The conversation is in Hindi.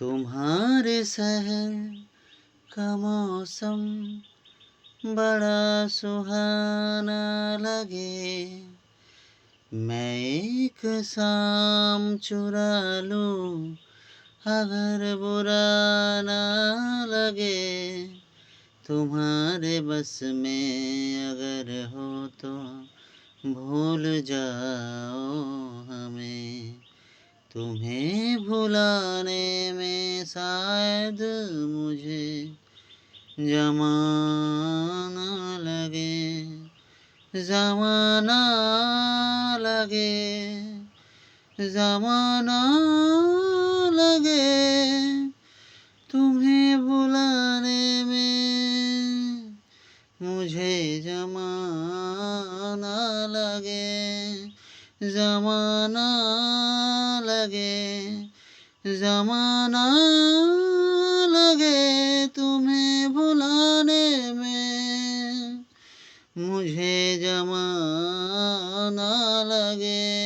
तुम्हारे शहर का मौसम बड़ा सुहाना लगे। मैं एक शाम चुरा लूं अगर बुरा ना लगे। तुम्हारे बस में अगर हो तो भूल जाओ हमें। तुम्हें भुलाने में शायद मुझे ज़माना लगे, ज़माना लगे, ज़माना लगे। तुम्हें भुलाने में मुझे ज़माना लगे, ज़माना लगे, ज़माना लगे। तुम्हें भुलाने में मुझे ज़माना लगे।